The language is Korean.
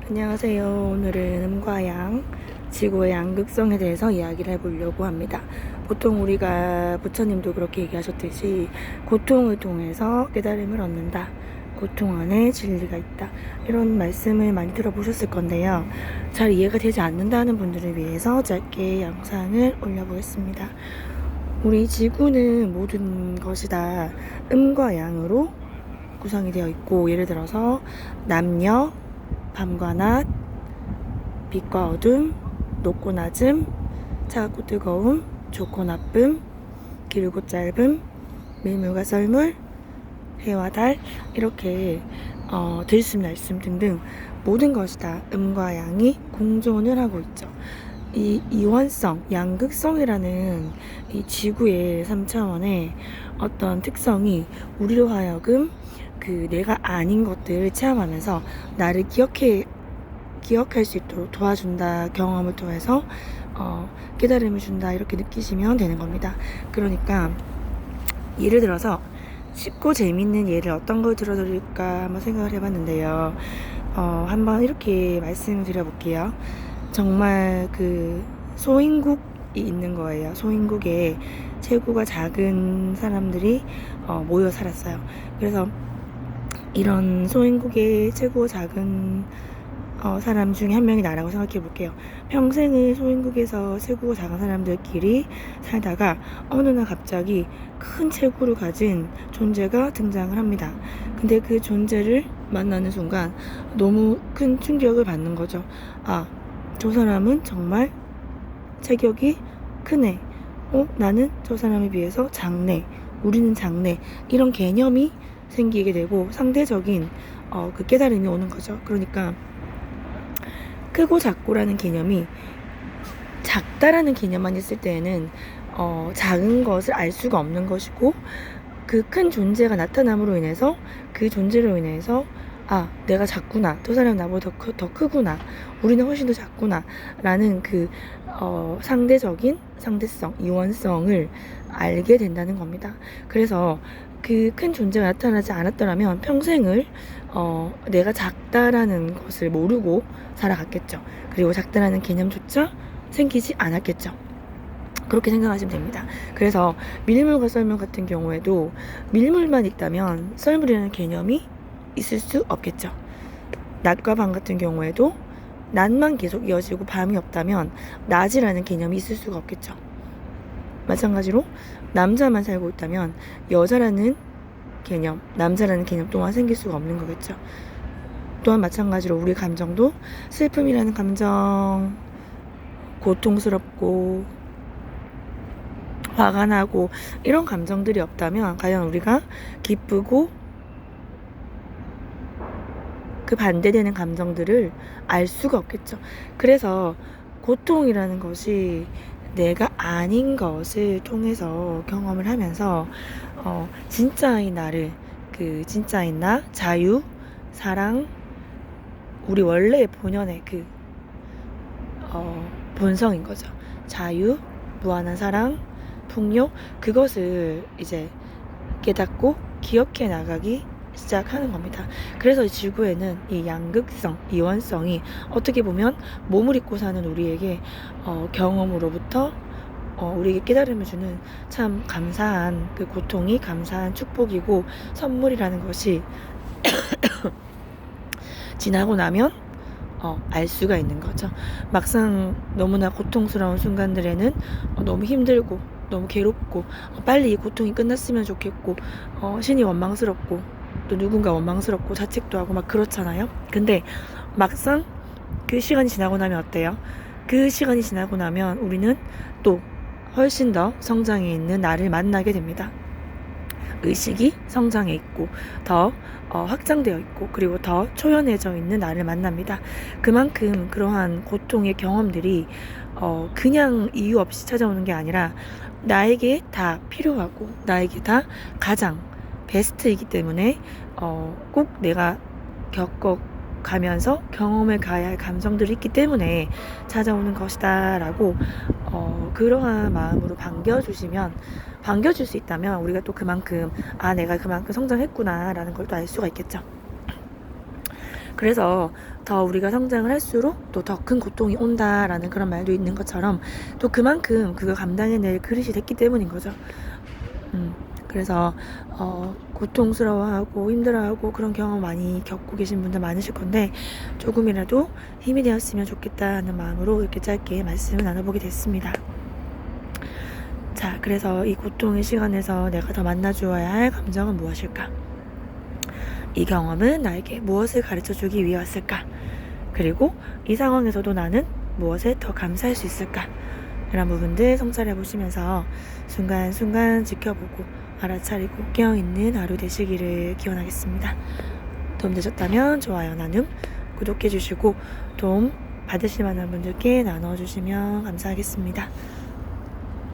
안녕하세요. 오늘은 음과 양, 지구의 양극성에 대해서 이야기를 해보려고 합니다. 보통 우리가 부처님도 그렇게 얘기하셨듯이 고통을 통해서 깨달음을 얻는다. 고통 안에 진리가 있다. 이런 말씀을 많이 들어보셨을 건데요. 잘 이해가 되지 않는다는 분들을 위해서 짧게 영상을 올려보겠습니다. 우리 지구는 모든 것이 다 음과 양으로 구성이 되어 있고, 예를 들어서 남녀, 밤과 낮, 빛과 어둠, 높고 낮음, 차갑고 뜨거움, 좋고 나쁨, 길고 짧음, 밀물과 썰물, 해와 달, 이렇게 들숨 날숨 등등 모든 것이 다 음과 양이 공존을 하고 있죠. 이 이원성, 양극성이라는 이 지구의 3차원의 어떤 특성이 우리로 하여금 그 내가 아닌 것들을 체험하면서 나를 기억할 수 있도록 도와준다, 경험을 통해서 깨달음을 준다, 이렇게 느끼시면 되는 겁니다. 그러니까 예를 들어서 쉽고 재밌는 예를 어떤 걸 들어드릴까 한번 생각을 해봤는데요. 한번 이렇게 말씀을 드려볼게요. 정말 그 소인국이 있는 거예요. 소인국에 체구가 작은 사람들이 모여 살았어요. 그래서 이런 소인국의 체구가 작은 사람 중에 한 명이 나라고 생각해 볼게요. 평생을 소인국에서 체구가 작은 사람들끼리 살다가 어느 날 갑자기 큰 체구를 가진 존재가 등장을 합니다. 근데 그 존재를 만나는 순간 너무 큰 충격을 받는 거죠. 아, 저 사람은 정말 체격이 크네. 나는 저 사람에 비해서 작네. 우리는 작네. 이런 개념이 생기게 되고 상대적인 그 깨달음이 오는 거죠. 그러니까 크고 작고라는 개념이 작다라는 개념만 있을 때에는 작은 것을 알 수가 없는 것이고, 그 큰 존재가 나타남으로 인해서 그 존재로 인해서 아, 내가 작구나, 저 사람 나보다 더 크구나, 우리는 훨씬 더 작구나 라는 그 상대적인 상대성, 이원성을 알게 된다는 겁니다. 그래서 그 큰 존재가 나타나지 않았더라면 평생을 내가 작다라는 것을 모르고 살아갔겠죠. 그리고 작다라는 개념조차 생기지 않았겠죠. 그렇게 생각하시면 됩니다. 그래서 밀물과 썰물 같은 경우에도 밀물만 있다면 썰물이라는 개념이 있을 수 없겠죠. 낮과 밤 같은 경우에도 낮만 계속 이어지고 밤이 없다면 낮이라는 개념이 있을 수가 없겠죠. 마찬가지로 남자만 살고 있다면 여자라는 개념, 남자라는 개념 또한 생길 수가 없는 거겠죠. 또한 마찬가지로 우리 감정도 슬픔이라는 감정, 고통스럽고 화가 나고 이런 감정들이 없다면 과연 우리가 기쁘고 그 반대되는 감정들을 알 수가 없겠죠. 그래서 고통이라는 것이 내가 아닌 것을 통해서 경험을 하면서 진짜인 나를, 그 진짜인 나, 자유, 사랑, 우리 원래의 본연의 그 본성인 거죠. 자유, 무한한 사랑, 풍요, 그것을 이제 깨닫고 기억해 나가기 시작하는 겁니다. 그래서 이 지구에는 이 양극성, 이원성이 어떻게 보면 몸을 입고 사는 우리에게 경험으로부터 우리에게 깨달음을 주는 참 감사한 그 고통이 감사한 축복이고 선물이라는 것이 지나고 나면 알 수가 있는 거죠. 막상 너무나 고통스러운 순간들에는 너무 힘들고 너무 괴롭고 빨리 이 고통이 끝났으면 좋겠고 신이 원망스럽고 또 누군가 원망스럽고 자책도 하고 막 그렇잖아요. 근데 막상 그 시간이 지나고 나면 어때요? 그 시간이 지나고 나면 우리는 또 훨씬 더 성장해 있는 나를 만나게 됩니다. 의식이 성장해 있고 더 확장되어 있고 그리고 더 초연해져 있는 나를 만납니다. 그만큼 그러한 고통의 경험들이 그냥 이유 없이 찾아오는 게 아니라 나에게 다 필요하고 나에게 다 가장 베스트이기 때문에 꼭 내가 겪어가면서 경험을 가야 할 감정들이 있기 때문에 찾아오는 것이다 라고 그러한 마음으로 반겨줄 수 있다면 우리가 또 그만큼 내가 그만큼 성장했구나 라는 걸 또 알 수가 있겠죠. 그래서 더 우리가 성장을 할수록 또 더 큰 고통이 온다라는 그런 말도 있는 것처럼 또 그만큼 그걸 감당해낼 그릇이 됐기 때문인 거죠. 그래서 고통스러워하고 힘들어하고 그런 경험 많이 겪고 계신 분들 많으실 건데 조금이라도 힘이 되었으면 좋겠다는 마음으로 이렇게 짧게 말씀을 나눠보게 됐습니다. 자, 그래서 이 고통의 시간에서 내가 더 만나주어야 할 감정은 무엇일까? 이 경험은 나에게 무엇을 가르쳐주기 위해왔을까? 그리고 이 상황에서도 나는 무엇에 더 감사할 수 있을까? 이런 부분들 성찰해 보시면서 순간순간 지켜보고 알아차리고 깨어있는 하루 되시기를 기원하겠습니다. 도움되셨다면 좋아요, 나눔, 구독해 주시고 도움 받으실 만한 분들께 나눠주시면 감사하겠습니다.